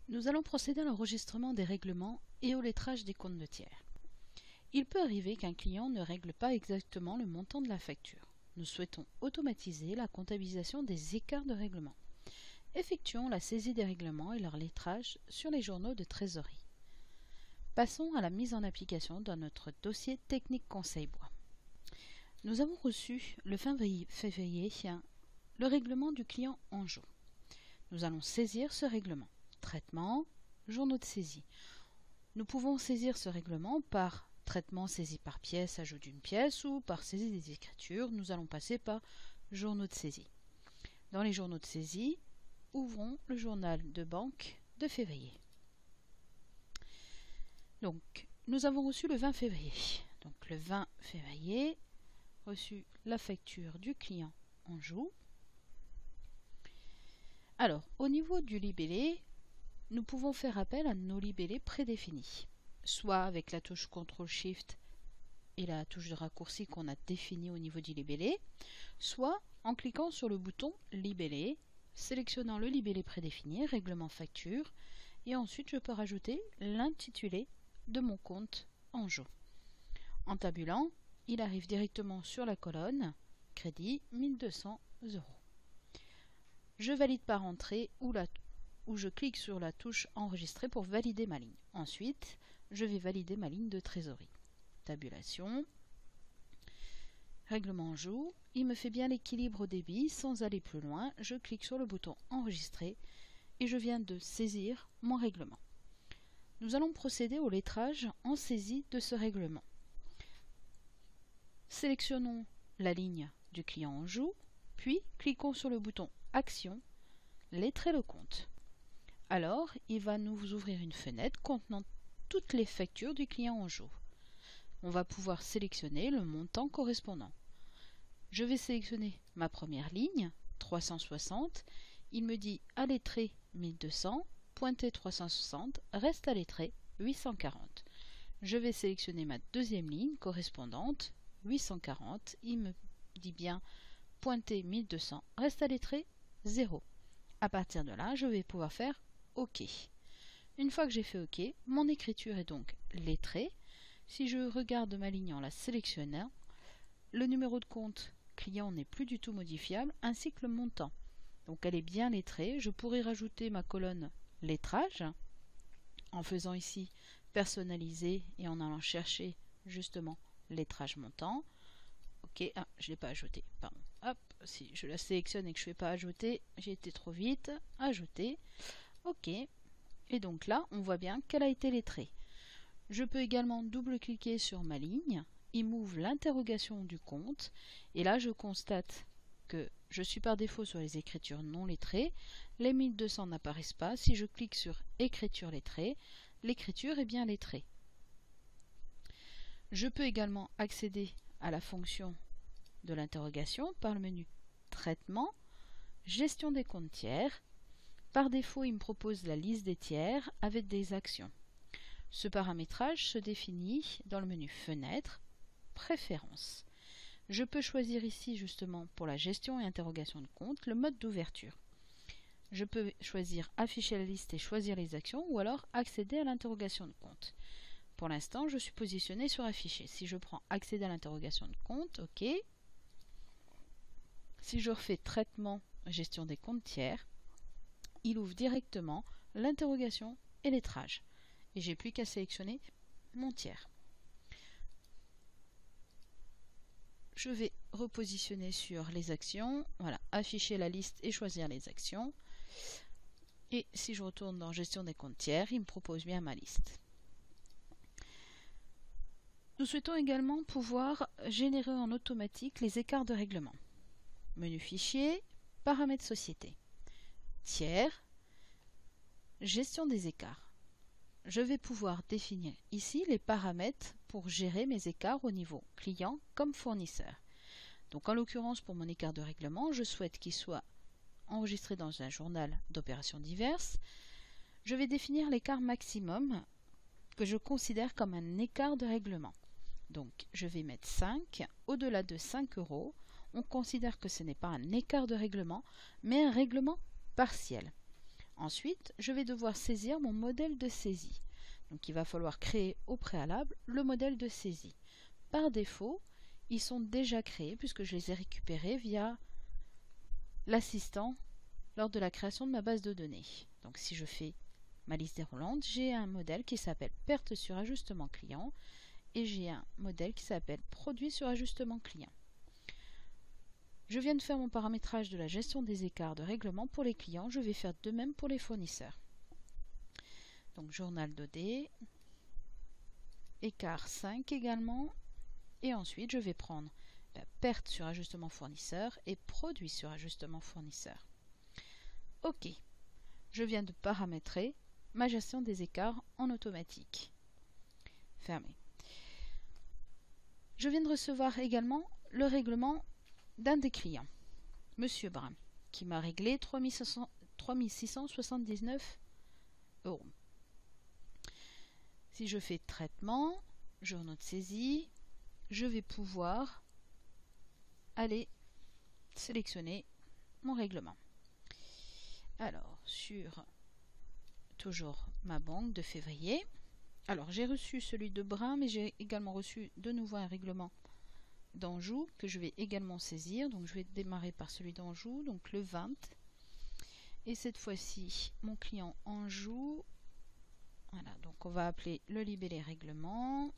Nous allons procéder à l'enregistrement des règlements et au lettrage des comptes de tiers. Il peut arriver qu'un client ne règle pas exactement le montant de la facture. Nous souhaitons automatiser la comptabilisation des écarts de règlement. Effectuons la saisie des règlements et leur lettrage sur les journaux de trésorerie. Passons à la mise en application dans notre dossier technique conseil bois. Nous avons reçu le 20 février le règlement du client Anjou. Nous allons saisir ce règlement. Traitement, journaux de saisie. Nous pouvons saisir ce règlement par traitement saisie par pièce, ajout d'une pièce ou par saisie des écritures. Nous allons passer par journaux de saisie. Dans les journaux de saisie, ouvrons le journal de banque de février. Donc, nous avons reçu le 20 février. Donc, le 20 février, reçu la facture du client Anjou. Alors, au niveau du libellé, nous pouvons faire appel à nos libellés prédéfinis, soit avec la touche CTRL-SHIFT et la touche de raccourci qu'on a définie au niveau du libellé, soit en cliquant sur le bouton Libellé, sélectionnant le libellé prédéfini, Règlement facture, et ensuite je peux rajouter l'intitulé de mon compte Anjou. En tabulant, il arrive directement sur la colonne Crédit 1200 €. Je valide par entrée ou je clique sur la touche Enregistrer pour valider ma ligne. Ensuite, je vais valider ma ligne de trésorerie. Tabulation. Règlement Anjou. Il me fait bien l'équilibre au débit. Sans aller plus loin, je clique sur le bouton Enregistrer et je viens de saisir mon règlement. Nous allons procéder au lettrage en saisie de ce règlement. Sélectionnons la ligne du client Anjou, puis cliquons sur le bouton Action, lettrer le compte. Alors, il va nous ouvrir une fenêtre contenant toutes les factures du client Anjou. On va pouvoir sélectionner le montant correspondant. Je vais sélectionner ma première ligne, 360. Il me dit à lettrer 1200, pointer 360, reste à lettrer 840. Je vais sélectionner ma deuxième ligne correspondante, 840. Il me dit bien pointer 1200, reste à lettrer 0. À partir de là, je vais pouvoir faire OK. Une fois que j'ai fait OK, mon écriture est donc lettrée. Si je regarde ma ligne en la sélectionnant, le numéro de compte client n'est plus du tout modifiable, ainsi que le montant. Donc elle est bien lettrée. Je pourrais rajouter ma colonne lettrage en faisant ici personnaliser et en allant chercher justement lettrage montant. OK, je ne l'ai pas ajouté, pardon. Hop, si je la sélectionne et que je ne fais pas ajouter, j'ai été trop vite. Ajouter. OK. Et donc là, on voit bien qu'elle a été lettrée. Je peux également double-cliquer sur ma ligne. Il m'ouvre l'interrogation du compte. Et là, je constate que je suis par défaut sur les écritures non lettrées. Les 1200 n'apparaissent pas. Si je clique sur écriture lettrée, l'écriture est bien lettrée. Je peux également accéder à la fonction de l'interrogation par le menu Traitement, Gestion des comptes tiers. Par défaut, il me propose la liste des tiers avec des actions. Ce paramétrage se définit dans le menu Fenêtre, Préférences. Je peux choisir ici justement pour la gestion et interrogation de compte le mode d'ouverture. Je peux choisir Afficher la liste et choisir les actions ou alors accéder à l'interrogation de compte. Pour l'instant, je suis positionné sur Afficher. Si je prends Accéder à l'interrogation de compte, OK. Si je refais Traitement, Gestion des comptes tiers, il ouvre directement l'interrogation et lettrage. Et j'ai plus qu'à sélectionner mon tiers. Je vais repositionner sur les actions. Voilà, afficher la liste et choisir les actions. Et si je retourne dans Gestion des comptes tiers, il me propose bien ma liste. Nous souhaitons également pouvoir générer en automatique les écarts de règlement. Menu Fichier, Paramètres Société. Tiers, Gestion des écarts. Je vais pouvoir définir ici les paramètres pour gérer mes écarts au niveau client comme fournisseur. Donc en l'occurrence pour mon écart de règlement, je souhaite qu'il soit enregistré dans un journal d'opérations diverses. Je vais définir l'écart maximum que je considère comme un écart de règlement. Donc je vais mettre 5. Au-delà de 5 €, on considère que ce n'est pas un écart de règlement, mais un règlement partiel. Ensuite, je vais devoir saisir mon modèle de saisie. Donc il va falloir créer au préalable le modèle de saisie. Par défaut, ils sont déjà créés puisque je les ai récupérés via l'assistant lors de la création de ma base de données. Donc si je fais ma liste déroulante, j'ai un modèle qui s'appelle perte sur ajustement client et j'ai un modèle qui s'appelle produit sur ajustement client. Je viens de faire mon paramétrage de la gestion des écarts de règlement pour les clients, je vais faire de même pour les fournisseurs. Donc journal d'OD, écart 5 également, et ensuite je vais prendre la perte sur ajustement fournisseur et produit sur ajustement fournisseur. Ok, je viens de paramétrer ma gestion des écarts en automatique. Fermé. Je viens de recevoir également le règlement d'un des clients, Monsieur Brun, qui m'a réglé 3679 €. Si je fais traitement, journaux de saisie, je vais pouvoir aller sélectionner mon règlement. Alors, sur toujours ma banque de février, alors j'ai reçu celui de Brun, mais j'ai également reçu de nouveau un règlement d'Anjou que je vais également saisir. Donc je vais démarrer par celui d'Anjou, donc le 20. Et cette fois-ci, mon client Anjou. Voilà, donc on va appeler le libellé règlement.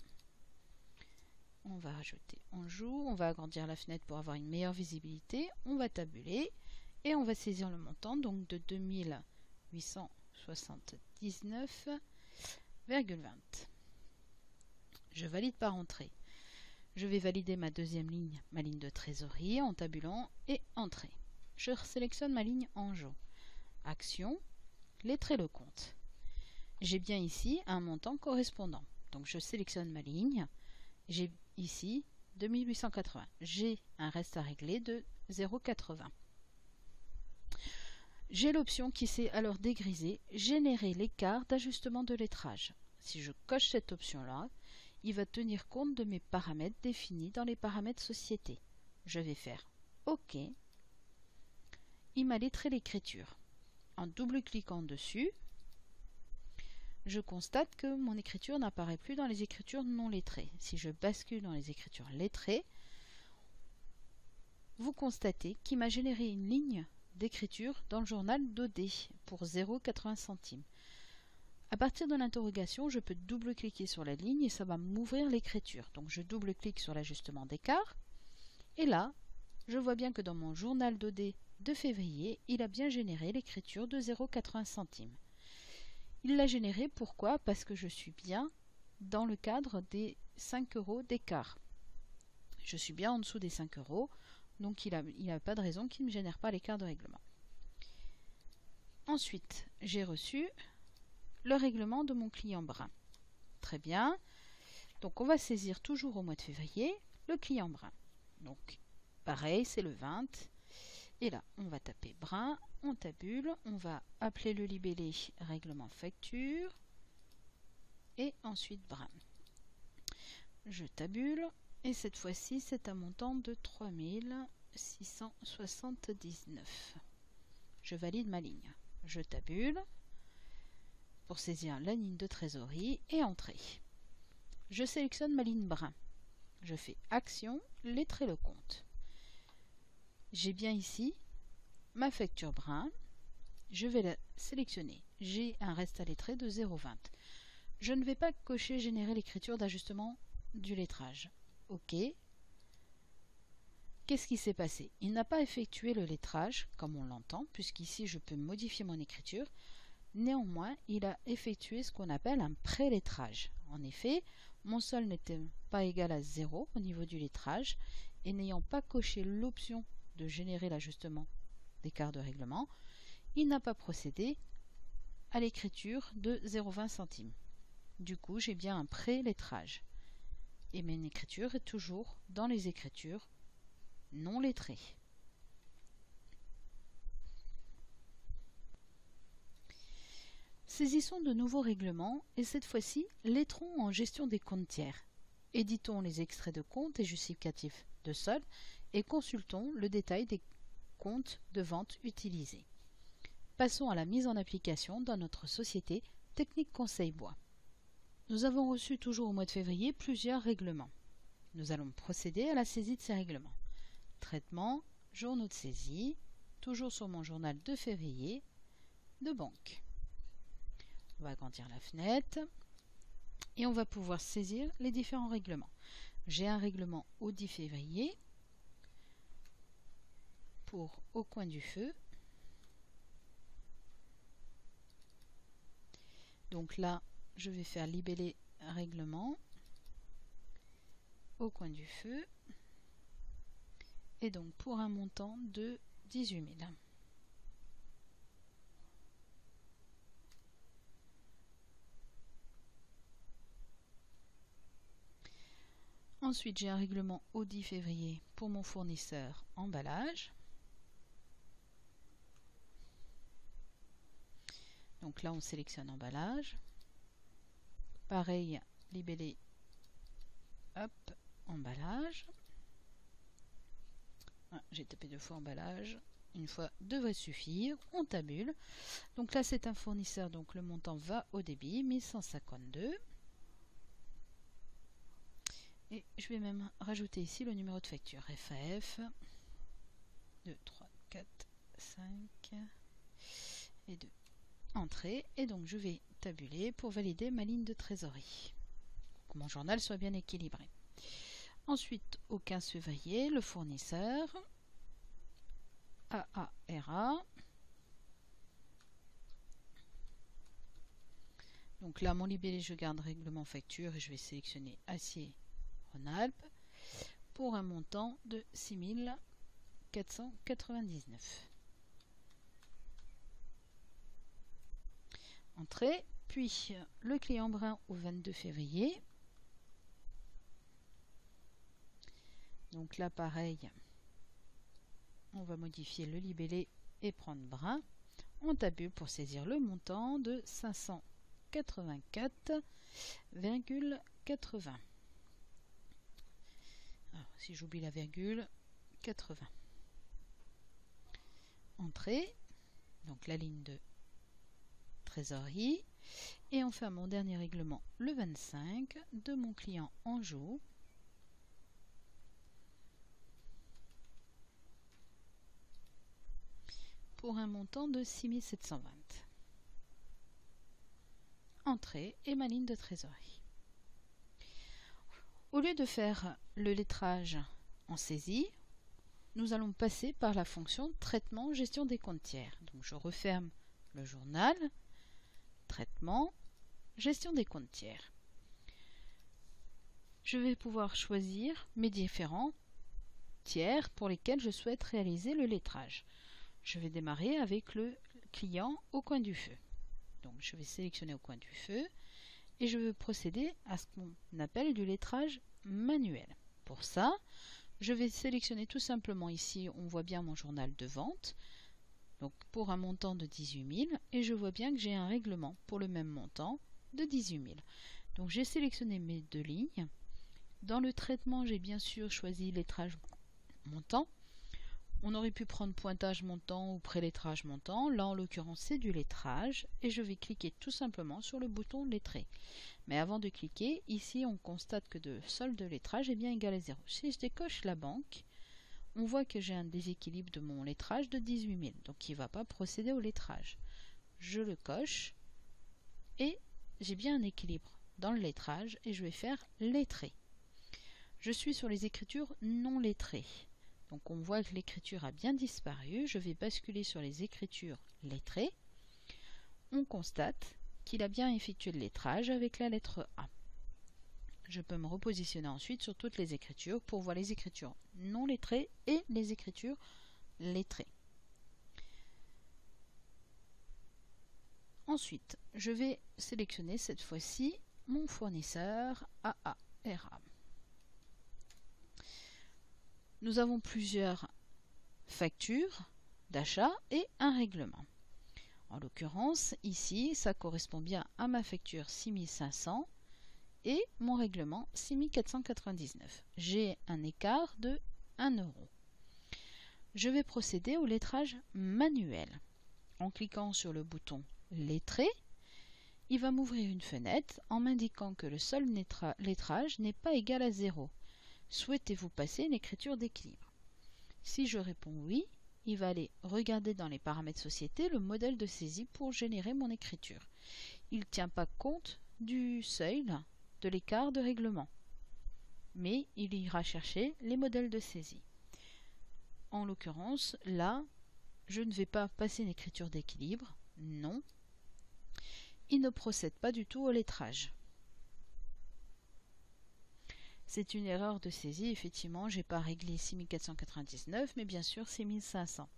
On va ajouter Anjou. On va agrandir la fenêtre pour avoir une meilleure visibilité. On va tabuler et on va saisir le montant donc de 2879,20. Je valide par entrée. Je vais valider ma deuxième ligne, ma ligne de trésorerie en tabulant et entrée. Je sélectionne ma ligne Anjou. Action, lettrer le compte. J'ai bien ici un montant correspondant. Donc je sélectionne ma ligne. J'ai ici 2880. J'ai un reste à régler de 0,80. J'ai l'option qui s'est alors dégrisée, générer l'écart d'ajustement de lettrage. Si je coche cette option-là, il va tenir compte de mes paramètres définis dans les paramètres société. Je vais faire OK. Il m'a lettré l'écriture. En double-cliquant dessus, je constate que mon écriture n'apparaît plus dans les écritures non lettrées. Si je bascule dans les écritures lettrées, vous constatez qu'il m'a généré une ligne d'écriture dans le journal d'OD pour 0,80 centimes. À partir de l'interrogation, je peux double-cliquer sur la ligne et ça va m'ouvrir l'écriture. Donc je double-clique sur l'ajustement d'écart et là, je vois bien que dans mon journal d'OD de février, il a bien généré l'écriture de 0,80 centimes. Il l'a généré pourquoi? Parce que je suis bien dans le cadre des 5 € d'écart. Je suis bien en dessous des 5 €, donc il n'a pas de raison qu'il ne me génère pas l'écart de règlement. Ensuite, j'ai reçu le règlement de mon client Brun. Très bien. Donc on va saisir toujours au mois de février le client Brun. Donc pareil, c'est le 20. Et là, on va taper Brun, on tabule, on va appeler le libellé règlement facture et ensuite Brun. Je tabule et cette fois-ci, c'est un montant de 3679. Je valide ma ligne. Je tabule pour saisir la ligne de trésorerie et entrer. Je sélectionne ma ligne Brun. Je fais Action, lettrer le compte. J'ai bien ici ma facture Brun. Je vais la sélectionner. J'ai un reste à lettrer de 0,20. Je ne vais pas cocher générer l'écriture d'ajustement du lettrage. OK. Qu'est-ce qui s'est passé? Il n'a pas effectué le lettrage, comme on l'entend, puisqu'ici je peux modifier mon écriture. Néanmoins, il a effectué ce qu'on appelle un pré-lettrage. En effet, mon solde n'était pas égal à 0 au niveau du lettrage, et n'ayant pas coché l'option de générer l'ajustement d'écart de règlement, il n'a pas procédé à l'écriture de 0,20 centimes. Du coup, j'ai bien un pré-lettrage. Et mon écriture est toujours dans les écritures non lettrées. Saisissons de nouveaux règlements et cette fois-ci, lettrons en gestion des comptes tiers. Éditons les extraits de comptes et justificatifs de solde et consultons le détail des comptes de vente utilisés. Passons à la mise en application dans notre société Technique Conseil Bois. Nous avons reçu toujours au mois de février plusieurs règlements. Nous allons procéder à la saisie de ces règlements. Traitement, journaux de saisie, toujours sur mon journal de février, de banque. On va agrandir la fenêtre et on va pouvoir saisir les différents règlements. J'ai un règlement au 10 février pour Au Coin du Feu. Donc là, je vais faire libeller règlement Au Coin du Feu et donc pour un montant de 18 000. Ensuite, j'ai un règlement au 10 février pour mon fournisseur emballage. Donc là, on sélectionne emballage. Pareil, libeller, hop, emballage. Ah, j'ai tapé 2 fois emballage. Une fois devrait suffire. On tabule. Donc là, c'est un fournisseur, donc le montant va au débit, 1152. Et je vais même rajouter ici le numéro de facture FAF 2, 3, 4, 5 et 2. Entrée, et donc je vais tabuler pour valider ma ligne de trésorerie. Pour que mon journal soit bien équilibré. Ensuite, au 15 février, le fournisseur AARA. Donc là, mon libellé, je garde règlement facture et je vais sélectionner acier Rhône-Alpes pour un montant de 6 499. Entrée, puis le client brun au 22 février. Donc là, pareil, on va modifier le libellé et prendre brun. On tabule pour saisir le montant de 584,80. Alors, si j'oublie la virgule, 80. Entrée, donc la ligne de trésorerie, et enfin mon dernier règlement le 25 de mon client Anjou pour un montant de 6 720. Entrée et ma ligne de trésorerie. Au lieu de faire le lettrage en saisie, nous allons passer par la fonction traitement gestion des comptes tiers. Donc je referme le journal, traitement, gestion des comptes tiers. Je vais pouvoir choisir mes différents tiers pour lesquels je souhaite réaliser le lettrage. Je vais démarrer avec le client Au Coin du Feu. Donc je vais sélectionner Au Coin du Feu et je vais procéder à ce qu'on appelle du lettrage manuel. Pour ça, je vais sélectionner tout simplement ici, on voit bien mon journal de vente, donc pour un montant de 18 000, et je vois bien que j'ai un règlement pour le même montant de 18 000. Donc j'ai sélectionné mes 2 lignes. Dans le traitement, j'ai bien sûr choisi lettrage montant. On aurait pu prendre pointage montant ou prélettrage montant. Là, en l'occurrence, c'est du lettrage et je vais cliquer tout simplement sur le bouton lettré. Mais avant de cliquer, ici, on constate que le solde de lettrage est bien égal à 0. Si je décoche la banque, on voit que j'ai un déséquilibre de mon lettrage de 18 000. Donc, il ne va pas procéder au lettrage. Je le coche et j'ai bien un équilibre dans le lettrage et je vais faire lettré. Je suis sur les écritures non lettrées. Donc on voit que l'écriture a bien disparu. Je vais basculer sur les écritures lettrées. On constate qu'il a bien effectué le lettrage avec la lettre A. Je peux me repositionner ensuite sur toutes les écritures pour voir les écritures non lettrées et les écritures lettrées. Ensuite, je vais sélectionner cette fois-ci mon fournisseur AARA. Nous avons plusieurs factures d'achat et un règlement. En l'occurrence, ici, ça correspond bien à ma facture 6500 et mon règlement 6499. J'ai un écart de 1 €. Je vais procéder au lettrage manuel. En cliquant sur le bouton Lettré, il va m'ouvrir une fenêtre en m'indiquant que le seul lettrage n'est pas égal à 0. Souhaitez-vous passer une écriture d'équilibre? Si je réponds oui, il va aller regarder dans les paramètres société le modèle de saisie pour générer mon écriture. Il ne tient pas compte du seuil, de l'écart de règlement, mais il ira chercher les modèles de saisie. En l'occurrence, là, je ne vais pas passer une écriture d'équilibre, non. Il ne procède pas du tout au lettrage. C'est une erreur de saisie, effectivement, je n'ai pas réglé 6499, mais bien sûr c'est 1500.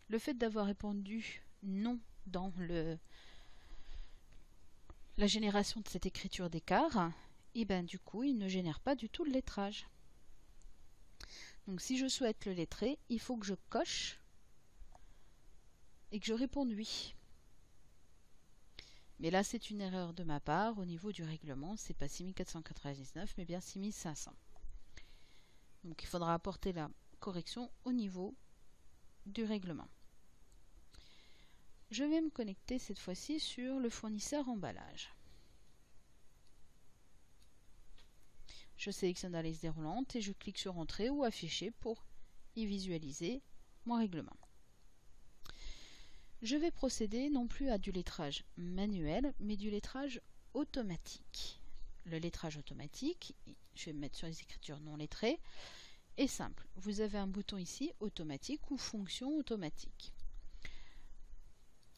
Le fait d'avoir répondu non dans la génération de cette écriture d'écart, et bien du coup il ne génère pas du tout le lettrage. Donc si je souhaite le lettrer, il faut que je coche et que je réponde oui. Mais là c'est une erreur de ma part au niveau du règlement, c'est pas 6499 mais bien 6500. Donc il faudra apporter la correction au niveau du règlement. Je vais me connecter cette fois-ci sur le fournisseur emballage. Je sélectionne la liste déroulante et je clique sur Entrée ou Afficher pour y visualiser mon règlement. Je vais procéder non plus à du lettrage manuel, mais du lettrage automatique. Le lettrage automatique, je vais me mettre sur les écritures non lettrées, est simple. Vous avez un bouton ici, automatique ou fonction automatique.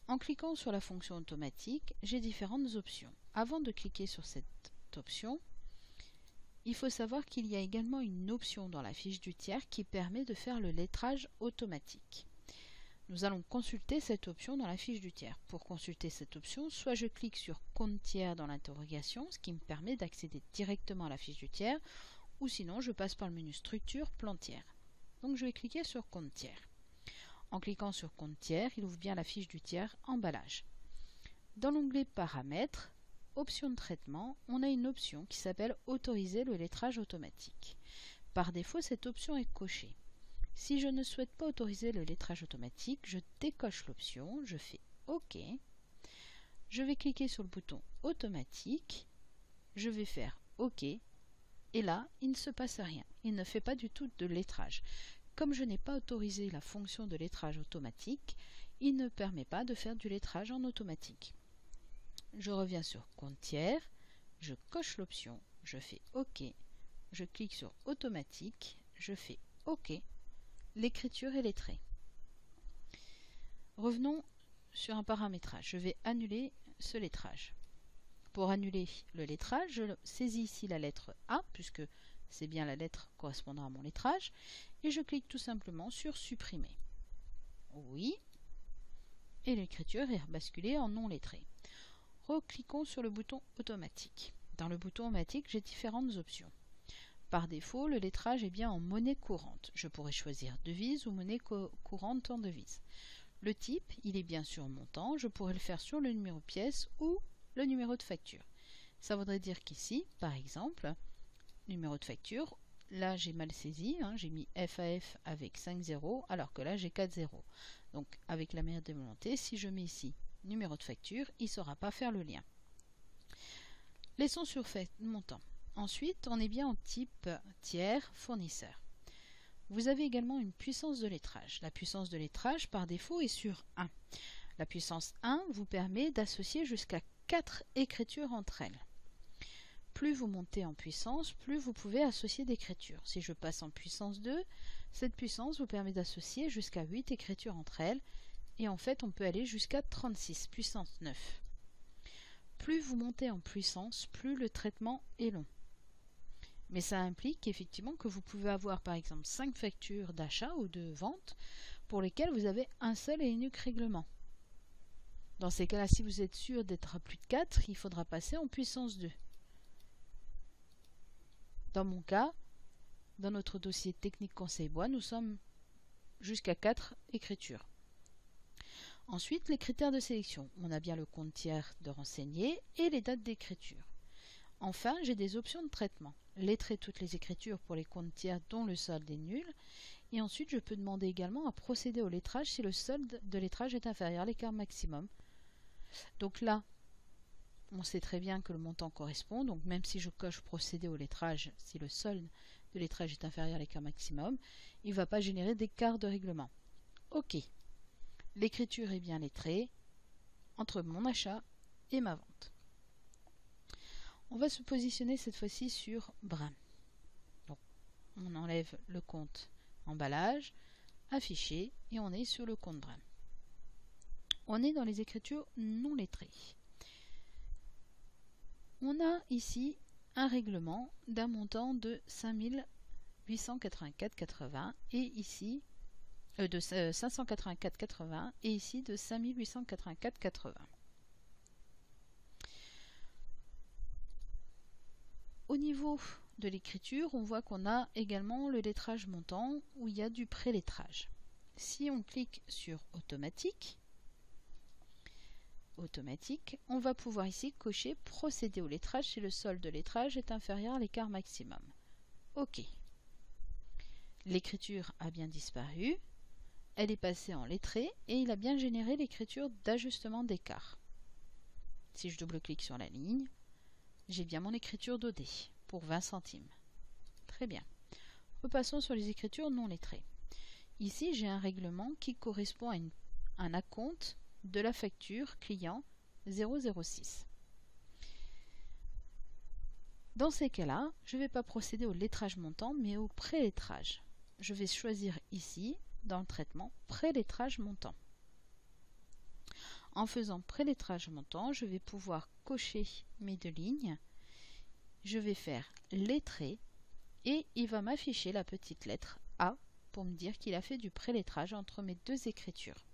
En cliquant sur la fonction automatique, j'ai différentes options. Avant de cliquer sur cette option, il faut savoir qu'il y a également une option dans la fiche du tiers qui permet de faire le lettrage automatique. Nous allons consulter cette option dans la fiche du tiers. Pour consulter cette option, soit je clique sur Compte tiers dans l'interrogation, ce qui me permet d'accéder directement à la fiche du tiers, ou sinon je passe par le menu Structure, Plan tiers. Donc je vais cliquer sur Compte tiers. En cliquant sur Compte tiers, il ouvre bien la fiche du tiers Emballage. Dans l'onglet Paramètres, Options de traitement, on a une option qui s'appelle Autoriser le lettrage automatique. Par défaut, cette option est cochée. Si je ne souhaite pas autoriser le lettrage automatique, je décoche l'option, je fais OK. Je vais cliquer sur le bouton Automatique, je vais faire OK, et là, il ne se passe rien. Il ne fait pas du tout de lettrage. Comme je n'ai pas autorisé la fonction de lettrage automatique, il ne permet pas de faire du lettrage en automatique. Je reviens sur Compte tiers, je coche l'option, je fais OK, je clique sur Automatique, je fais OK. L'écriture est lettrée. Revenons sur un paramétrage. Je vais annuler ce lettrage. Pour annuler le lettrage, je saisis ici la lettre A, puisque c'est bien la lettre correspondant à mon lettrage, et je clique tout simplement sur Supprimer. Oui. Et l'écriture est basculée en non lettré. Recliquons sur le bouton Automatique. Dans le bouton Automatique, j'ai différentes options. Par défaut, le lettrage est bien en monnaie courante. Je pourrais choisir devise ou monnaie courante en devise. Le type, il est bien sûr montant. Je pourrais le faire sur le numéro pièce ou le numéro de facture. Ça voudrait dire qu'ici, par exemple, numéro de facture, là j'ai mal saisi, j'ai mis FAF avec 5 zéros, alors que là j'ai 4 zéros. Donc avec la meilleure des volontés, si je mets ici numéro de facture, il ne saura pas faire le lien. Laissons sur montant. Ensuite, on est bien en type tiers fournisseur. Vous avez également une puissance de lettrage. La puissance de lettrage par défaut est sur 1. La puissance 1 vous permet d'associer jusqu'à 4 écritures entre elles. Plus vous montez en puissance, plus vous pouvez associer d'écritures. Si je passe en puissance 2, cette puissance vous permet d'associer jusqu'à 8 écritures entre elles. Et en fait, on peut aller jusqu'à 36, puissance 9. Plus vous montez en puissance, plus le traitement est long. Mais ça implique effectivement que vous pouvez avoir par exemple 5 factures d'achat ou de vente pour lesquelles vous avez un seul et unique règlement. Dans ces cas-là, si vous êtes sûr d'être à plus de 4, il faudra passer en puissance 2. Dans mon cas, dans notre dossier technique conseil bois, nous sommes jusqu'à 4 écritures. Ensuite, les critères de sélection. On a bien le compte tiers de renseigner et les dates d'écriture. Enfin, j'ai des options de traitement. Lettrer toutes les écritures pour les comptes tiers dont le solde est nul Et ensuite, je peux demander également à procéder au lettrage si le solde de lettrage est inférieur à l'écart maximum. Donc là, on sait très bien que le montant correspond. Donc même si je coche procéder au lettrage, si le solde de lettrage est inférieur à l'écart maximum, il ne va pas générer d'écart de règlement. OK. L'écriture est bien lettrée entre mon achat et ma vente. On va se positionner cette fois-ci sur Brun. Donc, on enlève le compte emballage, affiché, et on est sur le compte Brun. On est dans les écritures non lettrées. On a ici un règlement d'un montant de 5 884,80 et ici de 584,80 et ici de 5 884,80. Au niveau de l'écriture, on voit qu'on a également le lettrage montant où il y a du pré-lettrage. Si on clique sur automatique, on va pouvoir ici cocher procéder au lettrage si le solde de lettrage est inférieur à l'écart maximum. OK. L'écriture a bien disparu, elle est passée en lettré et il a bien généré l'écriture d'ajustement d'écart. Si je double-clique sur la ligne, j'ai bien mon écriture d'OD pour 20 centimes. Très bien. Repassons sur les écritures non lettrées. Ici, j'ai un règlement qui correspond à un acompte de la facture client 006. Dans ces cas-là, je ne vais pas procéder au lettrage montant, mais au pré-lettrage. Je vais choisir ici, dans le traitement, pré-lettrage montant. En faisant pré-lettrage montant, je vais pouvoir cocher mes deux lignes. Je vais faire lettré et il va m'afficher la petite lettre A pour me dire qu'il a fait du pré-lettrage entre mes deux écritures.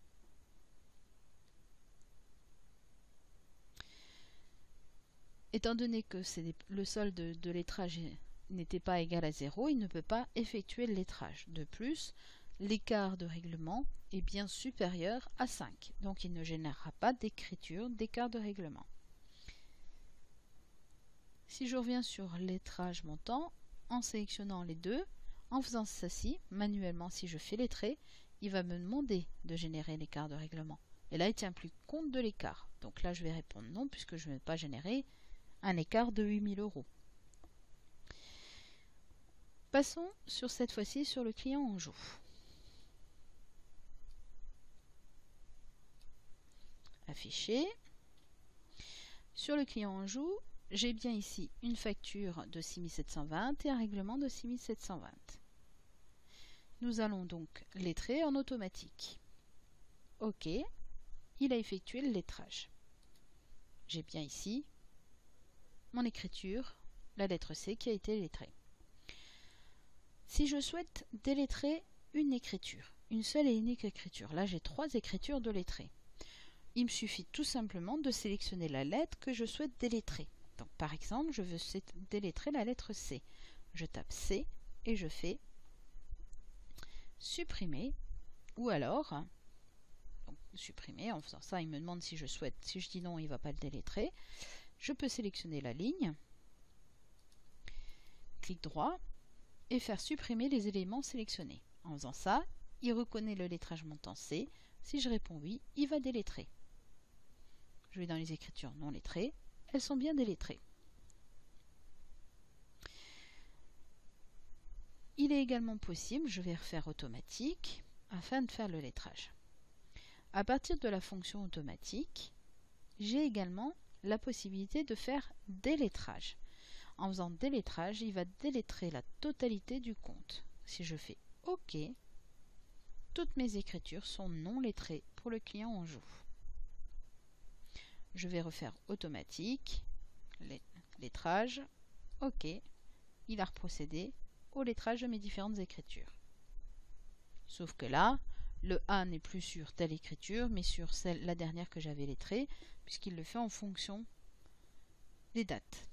Étant donné que le solde de lettrage n'était pas égal à 0, il ne peut pas effectuer le lettrage. De plus, l'écart de règlement est bien supérieur à 5, donc il ne générera pas d'écriture d'écart de règlement. Si je reviens sur lettrage montant, en sélectionnant les deux, en faisant ceci, manuellement si je fais lettrer, il va me demander de générer l'écart de règlement. Et là, il ne tient plus compte de l'écart. Donc là, je vais répondre non, puisque je ne vais pas générer un écart de 8 000 €. Passons sur cette fois-ci sur le client en joue. Affiché. Sur le client en joue, j'ai bien ici une facture de 6 720 et un règlement de 6 720. Nous allons donc lettrer en automatique. OK, il a effectué le lettrage. J'ai bien ici mon écriture, la lettre C qui a été lettrée. Si je souhaite délettrer une écriture, une seule et unique écriture, là j'ai 3 écritures de lettré. Il me suffit tout simplement de sélectionner la lettre que je souhaite délettrer. Donc par exemple, je veux délettrer la lettre C. Je tape C et je fais supprimer, ou alors donc, supprimer. En faisant ça, il me demande si je souhaite. Si je dis non, il ne va pas le délettrer. Je peux sélectionner la ligne, clic droit et faire supprimer les éléments sélectionnés. En faisant ça, il reconnaît le lettrage montant C. Si je réponds oui, il va délettrer. Je vais dans les écritures non lettrées. Elles sont bien délettrées. Il est également possible, je vais refaire automatique afin de faire le lettrage. À partir de la fonction automatique, j'ai également la possibilité de faire délettrage. En faisant délettrage, il va délettrer la totalité du compte. Si je fais OK, toutes mes écritures sont non lettrées pour le client en joue. Je vais refaire automatique, lettrage, OK, il a reprocédé au lettrage de mes différentes écritures. Sauf que là, le A n'est plus sur telle écriture, mais sur la dernière que j'avais lettrée, puisqu'il le fait en fonction des dates.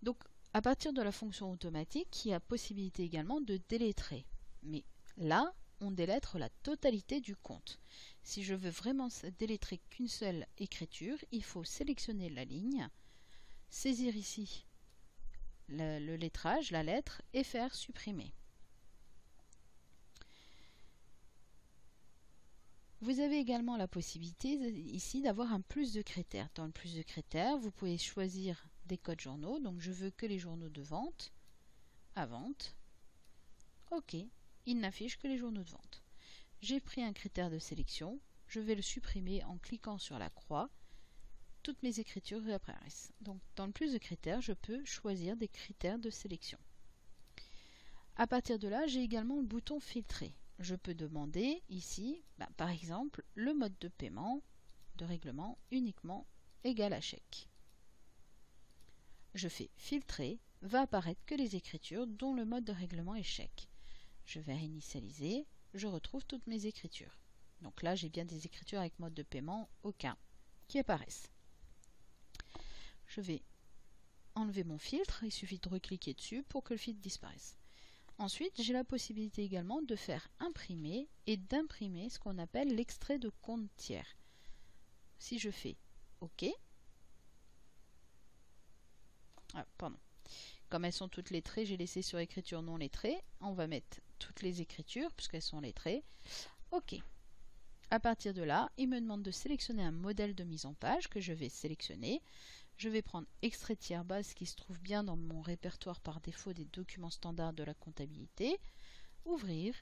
Donc, à partir de la fonction automatique, il y a possibilité également de délettrer. Mais là, on délettre la totalité du compte. Si je veux vraiment délettrer qu'une seule écriture, il faut sélectionner la ligne, saisir ici le lettrage, la lettre, et faire supprimer. Vous avez également la possibilité ici d'avoir un plus de critères. Dans le plus de critères, vous pouvez choisir des codes journaux. Donc je veux que les journaux de vente, à vente. OK, il n'affiche que les journaux de vente. J'ai pris un critère de sélection. Je vais le supprimer en cliquant sur la croix. Toutes mes écritures réapparaissent. Donc dans le plus de critères, je peux choisir des critères de sélection. À partir de là, j'ai également le bouton filtrer. Je peux demander ici, par exemple, le mode de paiement de règlement uniquement égal à chèque. Je fais filtrer, va apparaître que les écritures dont le mode de règlement est chèque. Je vais réinitialiser, je retrouve toutes mes écritures. Donc là, j'ai bien des écritures avec mode de paiement aucun qui apparaissent. Je vais enlever mon filtre, il suffit de recliquer dessus pour que le filtre disparaisse. Ensuite, j'ai la possibilité également de faire imprimer et d'imprimer ce qu'on appelle l'extrait de compte tiers. Si je fais OK, comme elles sont toutes lettrées, j'ai laissé sur écriture non lettrée. On va mettre toutes les écritures puisqu'elles sont lettrées. OK. À partir de là, il me demande de sélectionner un modèle de mise en page que je vais sélectionner. Je vais prendre extrait tiers base qui se trouve bien dans mon répertoire par défaut des documents standards de la comptabilité. Ouvrir,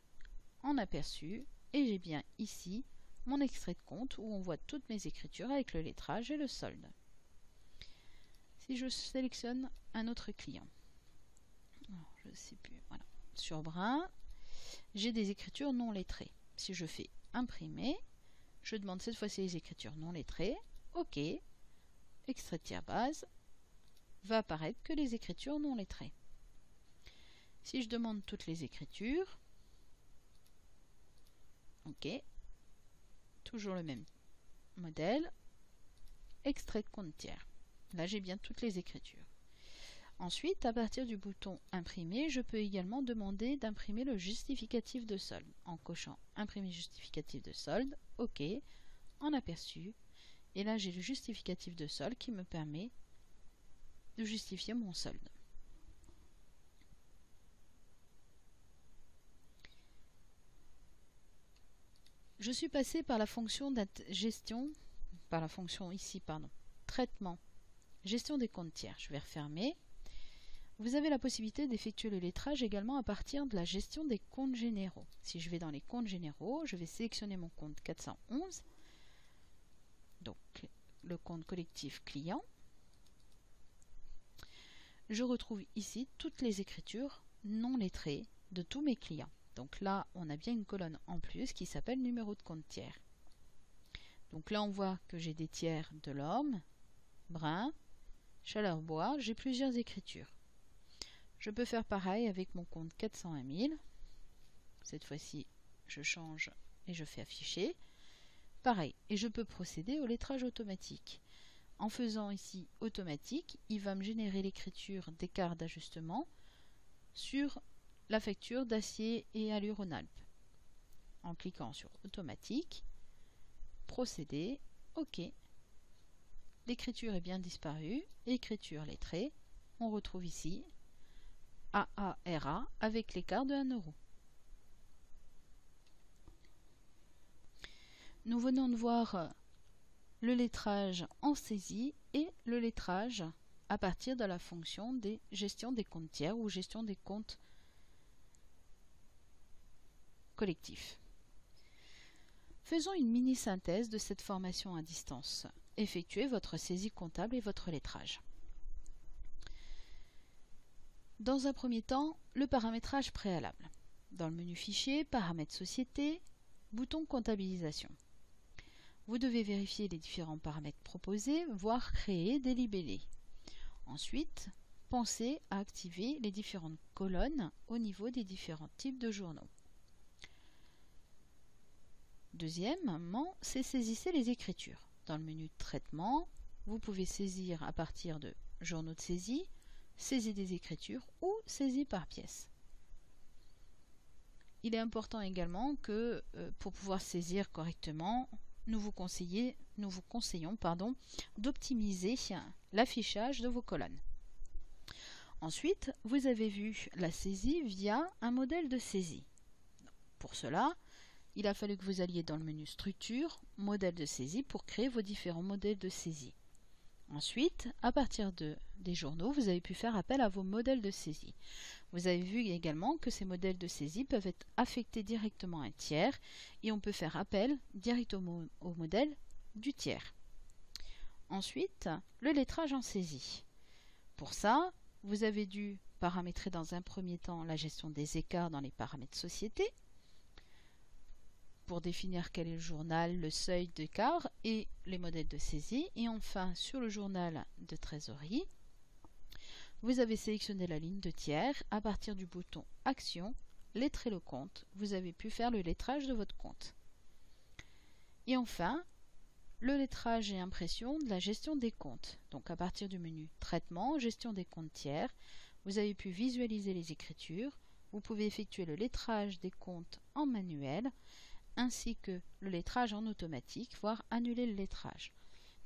en aperçu, et j'ai bien ici mon extrait de compte où on voit toutes mes écritures avec le lettrage et le solde. Si je sélectionne un autre client, alors, je ne sais plus, voilà, sur Brun, j'ai des écritures non lettrées. Si je fais imprimer, je demande cette fois-ci les écritures non lettrées. OK. Extrait de tiers base, va apparaître que les écritures non lettrées. Si je demande toutes les écritures, OK, toujours le même modèle, extrait de compte tiers. Là, j'ai bien toutes les écritures. Ensuite, à partir du bouton imprimer, je peux également demander d'imprimer le justificatif de solde. En cochant imprimer justificatif de solde, OK, en aperçu. Et là, j'ai le justificatif de solde qui me permet de justifier mon solde. Je suis passé par la fonction gestion, par la fonction ici, traitement, gestion des comptes tiers. Je vais refermer. Vous avez la possibilité d'effectuer le lettrage également à partir de la gestion des comptes généraux. Si je vais dans les comptes généraux, je vais sélectionner mon compte 411. Donc le compte collectif client. Je retrouve ici toutes les écritures non lettrées de tous mes clients. Donc là, on a bien une colonne en plus qui s'appelle numéro de compte tiers. Donc là, on voit que j'ai des tiers de l'Orme, Brun, Chaleur-Bois, j'ai plusieurs écritures. Je peux faire pareil avec mon compte 401 000. Cette fois-ci, je change et je fais afficher. Pareil, et je peux procéder au lettrage automatique. En faisant ici automatique, il va me générer l'écriture d'écart d'ajustement sur la facture d'acier et allure Rhône-Alpes. En cliquant sur automatique, procéder, OK. L'écriture est bien disparue, écriture lettrée, on retrouve ici AARA avec l'écart de 1 €. Nous venons de voir le lettrage en saisie et le lettrage à partir de la fonction des gestion des comptes tiers ou gestion des comptes collectifs. Faisons une mini-synthèse de cette formation à distance. Effectuez votre saisie comptable et votre lettrage. Dans un premier temps, le paramétrage préalable. Dans le menu Fichier, Paramètres Société, bouton Comptabilisation. Vous devez vérifier les différents paramètres proposés, voire créer des libellés. Ensuite, pensez à activer les différentes colonnes au niveau des différents types de journaux. Deuxièmement, c'est saisissez les écritures. Dans le menu Traitement, vous pouvez saisir à partir de journaux de saisie, saisie des écritures ou saisie par pièce. Il est important également que pour pouvoir saisir correctement, nous vous conseillons d'optimiser l'affichage de vos colonnes. Ensuite, vous avez vu la saisie via un modèle de saisie. Pour cela, il a fallu que vous alliez dans le menu Structure, Modèle de saisie pour créer vos différents modèles de saisie. Ensuite, à partir des journaux, vous avez pu faire appel à vos modèles de saisie. Vous avez vu également que ces modèles de saisie peuvent être affectés directement à un tiers et on peut faire appel directement au modèle du tiers. Ensuite, le lettrage en saisie. Pour ça, vous avez dû paramétrer dans un premier temps la gestion des écarts dans les paramètres société pour définir quel est le journal, le seuil d'écart et les modèles de saisie. Et enfin, sur le journal de trésorerie, vous avez sélectionné la ligne de tiers. À partir du bouton Action, lettrer le compte, vous avez pu faire le lettrage de votre compte. Et enfin, le lettrage et impression de la gestion des comptes. Donc à partir du menu Traitement, Gestion des comptes tiers, vous avez pu visualiser les écritures. Vous pouvez effectuer le lettrage des comptes en manuel, ainsi que le lettrage en automatique, voire annuler le lettrage.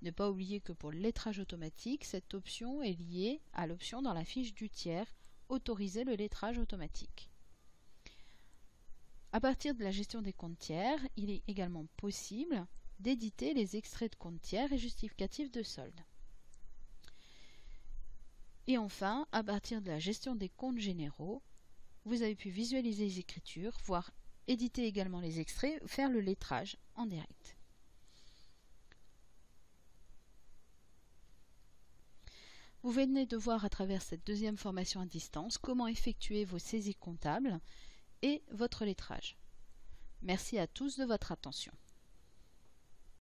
Ne pas oublier que pour le lettrage automatique, cette option est liée à l'option dans la fiche du tiers « Autoriser le lettrage automatique ». À partir de la gestion des comptes tiers, il est également possible d'éditer les extraits de comptes tiers et justificatifs de solde. Et enfin, à partir de la gestion des comptes généraux, vous avez pu visualiser les écritures, voire éditer également les extraits, faire le lettrage en direct. Vous venez de voir à travers cette deuxième formation à distance comment effectuer vos saisies comptables et votre lettrage. Merci à tous de votre attention.